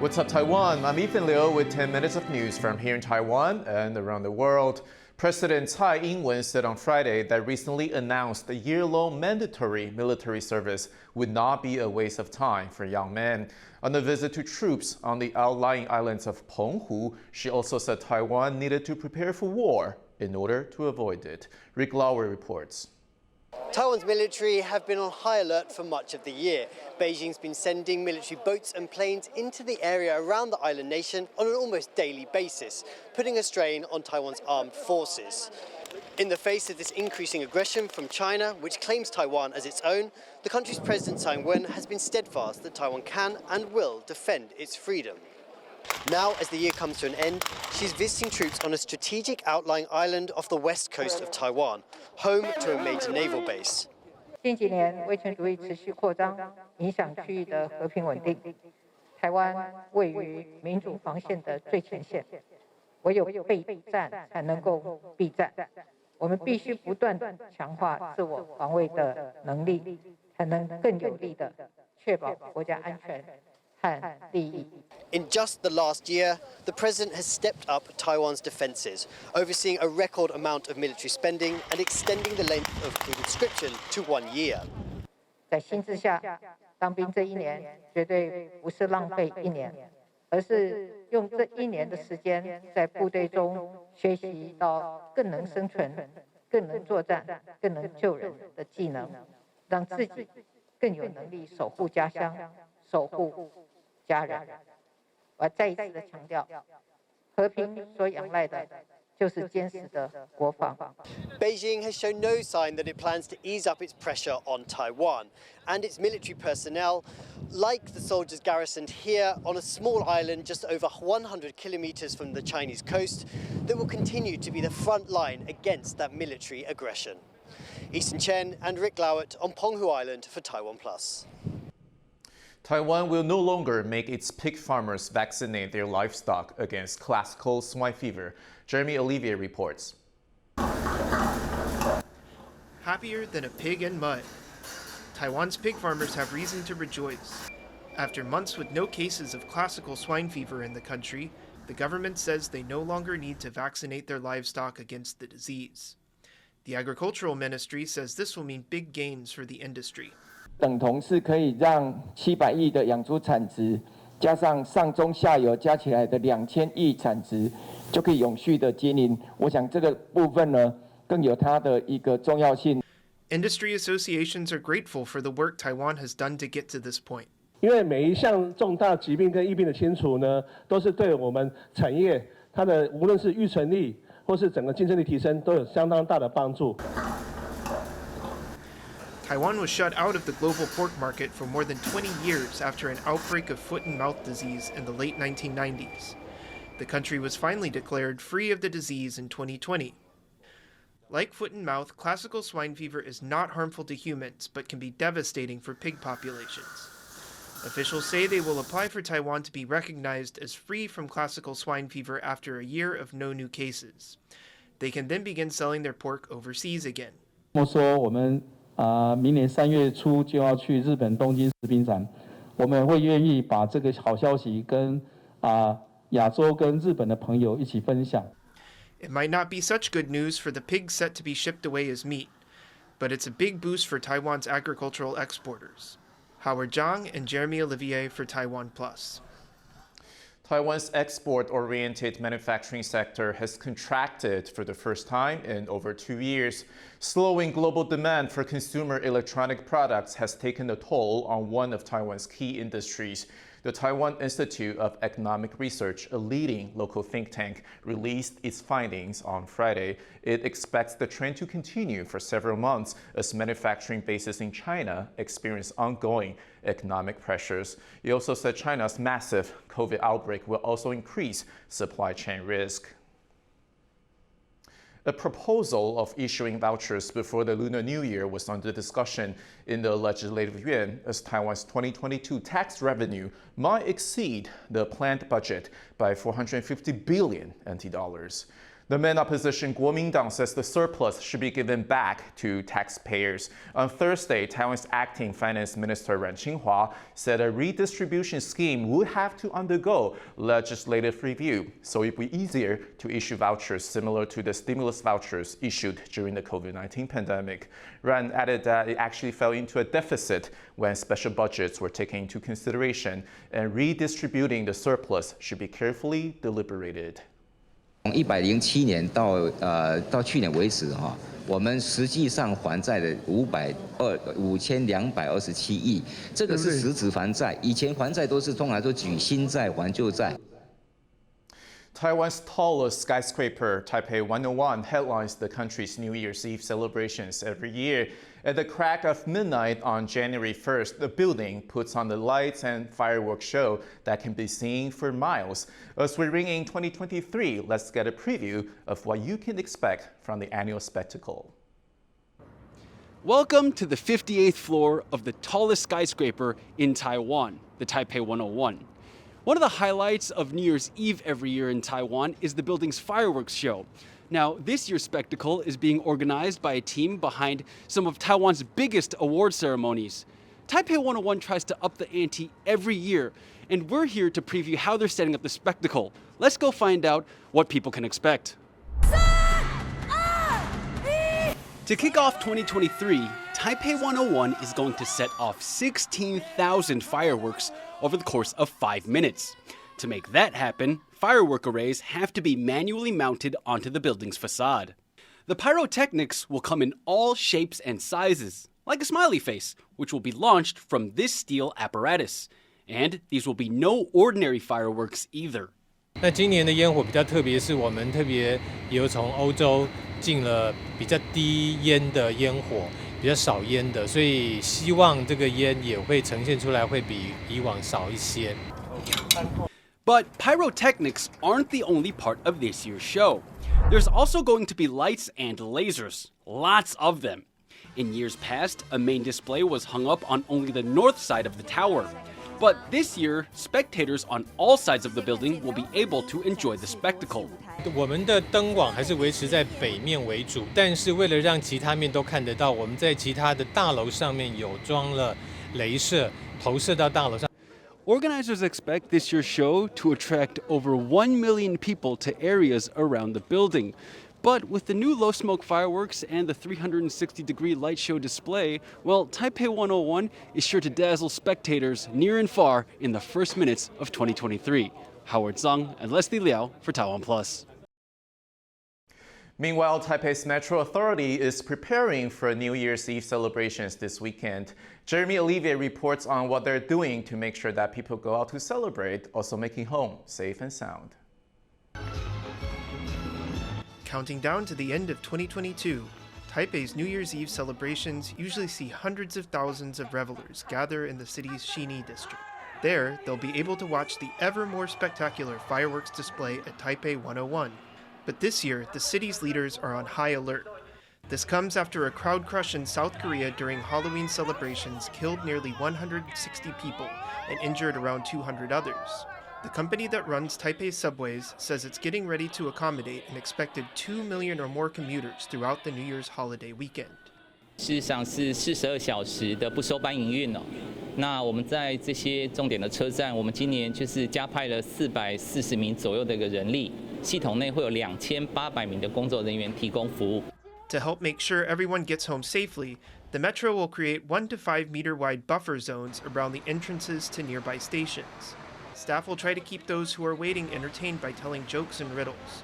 What's up, Taiwan? I'm Ethan Liu with 10 minutes of news from here in Taiwan and around the world. President Tsai Ing-wen said on Friday that recently announced the year-long mandatory military service would not be a waste of time for young men. On a visit to troops on the outlying islands of Penghu, she also said Taiwan needed to prepare for war in order to avoid it. Rick Lauer reports. Taiwan's military have been on high alert for much of the year. Beijing's been sending military boats and planes into the area around the island nation on an almost daily basis, putting a strain on Taiwan's armed forces. In the face of this increasing aggression from China, which claims Taiwan as its own, the country's President Tsai Ing-wen has been steadfast that Taiwan can and will defend its freedom. Now, as the year comes to an end, she's visiting troops on a strategic outlying island off the west coast of Taiwan, home to a major naval base. 近几年，威权主义持续扩张，影响区域的和平稳定。台湾位于民主防线的最前线，唯有备战才能够避战。我们必须不断强化自我防卫的能力，才能更有力地确保国家安全。 In just the last year, the president has stepped up Taiwan's defences, overseeing a record amount of military spending and extending the length of conscription to 1 year. 在新制下，当兵这一年绝对不是浪费一年，而是用这一年的时间在部队中学习到更能生存、更能作战、更能救人的技能，让自己更有能力守护家乡、守护 家人，我再一次的强调，和平所仰赖的就是坚实的国防。Beijing has shown no sign that it plans to ease up its pressure on Taiwan, and its military personnel, like the soldiers garrisoned here on a small island just over 100 kilometers from the Chinese coast, that will continue to be the front line against that military aggression. Easton Chen and Rick Gov't on Penghu Island for TaiwanPlus. Taiwan will no longer make its pig farmers vaccinate their livestock against classical swine fever. Jeremy Olivier reports. Happier than a pig in mud. Taiwan's pig farmers have reason to rejoice. After months with no cases of classical swine fever in the country, the government says they no longer need to vaccinate their livestock against the disease. The Agricultural Ministry says this will mean big gains for the industry. 等同是可以让700亿的养猪产值，加上上中下游加起来的2000亿产值，就可以永续的经营。我想这个部分呢，更有它的一个重要性。Industry associations are grateful for the work Taiwan has done to get to this point. 因为每一项重大疾病跟疫病的清除呢，都是对我们产业它的无论是预存力或是整个竞争力提升，都有相当大的帮助。 Taiwan was shut out of the global pork market for more than 20 years after an outbreak of foot and mouth disease in the late 1990s. The country was finally declared free of the disease in 2020. Like foot and mouth, classical swine fever is not harmful to humans, but can be devastating for pig populations. Officials say they will apply for Taiwan to be recognized as free from classical swine fever after a year of no new cases. They can then begin selling their pork overseas again. 明年3月初就要去日本东京食品展，我们会愿意把这个好消息跟亚洲跟日本的朋友一起分享。It might not be such good news for the pigs set to be shipped away as meat, but it's a big boost for Taiwan's agricultural exporters. Howard Zhang and Jeremy Olivier for TaiwanPlus. Taiwan's export-oriented manufacturing sector has contracted for the first time in over 2 years. Slowing global demand for consumer electronic products has taken a toll on one of Taiwan's key industries. The Taiwan Institute of Economic Research, a leading local think tank, released its findings on Friday. It expects the trend to continue for several months as manufacturing bases in China experience ongoing economic pressures. It also said China's massive COVID outbreak will also increase supply chain risk. A proposal of issuing vouchers before the Lunar New Year was under discussion in the Legislative Yuan as Taiwan's 2022 tax revenue might exceed the planned budget by 450 billion NT dollars. The main opposition Kuomintang says the surplus should be given back to taxpayers. On Thursday, Taiwan's acting finance minister Ran Qinghua said a redistribution scheme would have to undergo legislative review, so it would be easier to issue vouchers similar to the stimulus vouchers issued during the COVID-19 pandemic. Ran added that it actually fell into a deficit when special budgets were taken into consideration, and redistributing the surplus should be carefully deliberated. 从107年到去年为止我们实际上还债的5227亿，这个是实质还债。以前还债通常都举新债还旧债。 Taiwan's tallest skyscraper, Taipei 101, headlines the country's New Year's Eve celebrations every year. At the crack of midnight on January 1st, the building puts on the lights and fireworks show that can be seen for miles. As we ring in 2023, let's get a preview of what you can expect from the annual spectacle. Welcome to the 58th floor of the tallest skyscraper in Taiwan, the Taipei 101. One of the highlights of New Year's Eve every year in Taiwan is the building's fireworks show. Now, this year's spectacle is being organized by a team behind some of Taiwan's biggest award ceremonies. Taipei 101 tries to up the ante every year, and we're here to preview how they're setting up the spectacle. Let's go find out what people can expect. To kick off 2023, Taipei 101 is going to set off 16,000 fireworks over the course of 5 minutes. To make that happen, firework arrays have to be manually mounted onto the building's facade. The pyrotechnics will come in all shapes and sizes, like a smiley face, which will be launched from this steel apparatus. And these will be no ordinary fireworks either. 那今年的烟火比较特别，是我们特别由从欧洲进了比较低烟的烟火，比较少烟的，所以希望这个烟也会呈现出来，会比以往少一些。But pyrotechnics aren't the only part of this year's show. There's also going to be lights and lasers, lots of them. In years past, a main display was hung up on only the north side of the tower. But this year, spectators on all sides of the building will be able to enjoy the spectacle. 我们的灯网还是维持在北面为主，但是为了让其他面都看得到，我们在其他的大楼上面有装了雷射，投射到大楼上。 Organizers expect this year's show to attract over 1 million people to areas around the building. But with the new low-smoke fireworks and the 360-degree light show display, well, Taipei 101 is sure to dazzle spectators near and far in the first minutes of 2023. Howard Zhang and Leslie Liao for TaiwanPlus. Meanwhile, Taipei's Metro Authority is preparing for New Year's Eve celebrations this weekend. Jeremy Olivier reports on what they're doing to make sure that people go out to celebrate, also making home safe and sound. Counting down to the end of 2022, Taipei's New Year's Eve celebrations usually see hundreds of thousands of revelers gather in the city's Xini district. There, they'll be able to watch the ever more spectacular fireworks display at Taipei 101. But this year, the city's leaders are on high alert. This comes after a crowd crush in South Korea during Halloween celebrations killed nearly 160 people and injured around 200 others. The company that runs Taipei's subways says it's getting ready to accommodate an expected 2 million or more commuters throughout the New Year's holiday weekend. 事实上是42小时的不收班营运哦。那我们在这些重点的车站，我们今年就是加派了440名左右的一个人力，系统内会有2800名的工作人员提供服务。 To help make sure everyone gets home safely, the Metro will create 1 to 5 meter wide buffer zones around the entrances to nearby stations. Staff will try to keep those who are waiting entertained by telling jokes and riddles.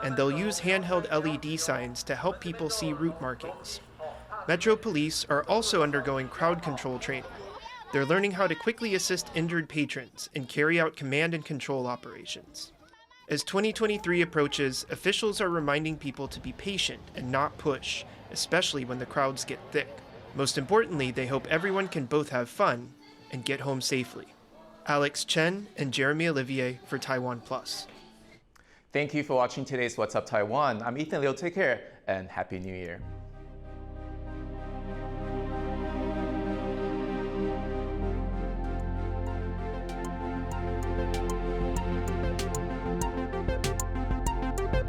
And they'll use handheld LED signs to help people see route markings. Metro police are also undergoing crowd control training. They're learning how to quickly assist injured patrons and carry out command and control operations. As 2023 approaches, officials are reminding people to be patient and not push, especially when the crowds get thick. Most importantly, they hope everyone can both have fun and get home safely. Alex Chen and Jeremy Olivier for TaiwanPlus. Thank you for watching today's What's Up Taiwan. I'm Ethan Liu. Take care and Happy New Year.